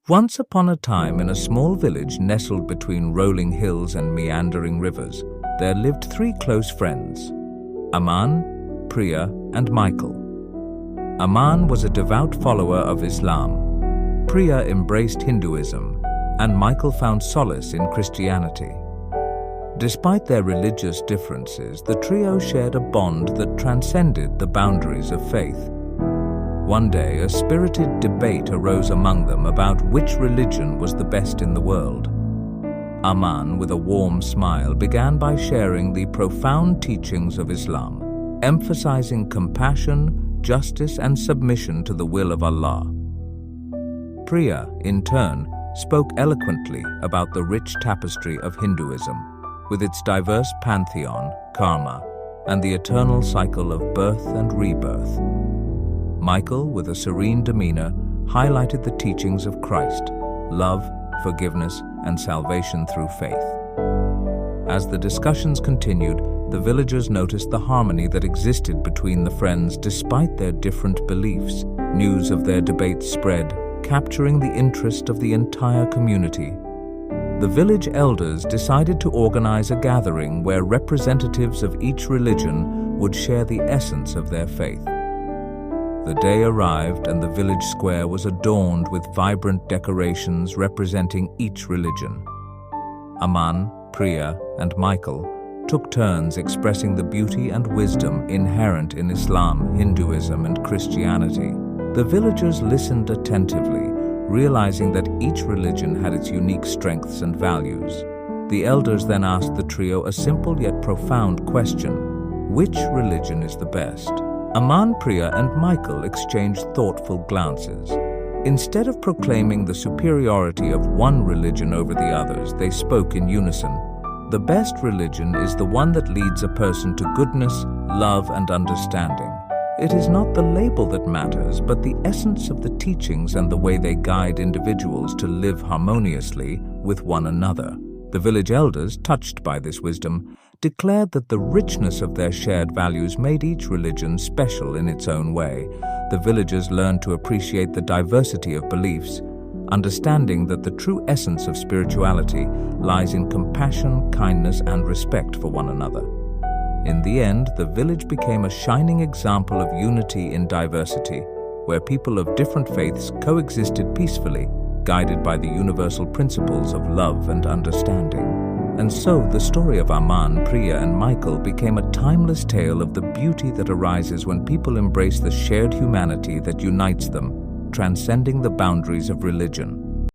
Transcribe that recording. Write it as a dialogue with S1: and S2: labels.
S1: Once upon a time, in a small village nestled between rolling hills and meandering rivers, there lived three close friends: Aman, Priya, and Michael. Aman was a devout follower of Islam. Priya embraced Hinduism, and Michael found solace in Christianity. Despite their religious differences, the trio shared a bond that transcended the boundaries of faith. One day, a spirited debate arose among them about which religion was the best in the world. Aman, with a warm smile, began by sharing the profound teachings of Islam, emphasizing compassion, justice, and submission to the will of Allah. Priya, in turn, spoke eloquently about the rich tapestry of Hinduism, with its diverse pantheon, karma, and the eternal cycle of birth and rebirth. Michael, with a serene demeanor, highlighted the teachings of Christ: love, forgiveness, and salvation through faith. As the discussions continued, the villagers noticed the harmony that existed between the friends despite their different beliefs. News of their debates spread, capturing the interest of the entire community. The village elders decided to organize a gathering where representatives of each religion would share the essence of their faith. The day arrived, and the village square was adorned with vibrant decorations representing each religion. Aman, Priya, and Michael took turns expressing the beauty and wisdom inherent in Islam, Hinduism, and Christianity. The villagers listened attentively, realizing that each religion had its unique strengths and values. The elders then asked the trio a simple yet profound question: which religion is the best? Aman, Priya, and Michael exchanged thoughtful glances. Instead of proclaiming the superiority of one religion over the others, they spoke in unison: the best religion is the one that leads a person to goodness, love, and understanding. It is not the label that matters, but the essence of the teachings and the way they guide individuals to live harmoniously with one another. The village elders, touched by this wisdom, declared that the richness of their shared values made each religion special in its own way. The villagers learned to appreciate the diversity of beliefs, understanding that the true essence of spirituality lies in compassion, kindness, and respect for one another. In the end, the village became a shining example of unity in diversity, where people of different faiths coexisted peacefully, guided by the universal principles of love and understanding. And so, the story of Aman, Priya, and Michael became a timeless tale of the beauty that arises when people embrace the shared humanity that unites them, transcending the boundaries of religion.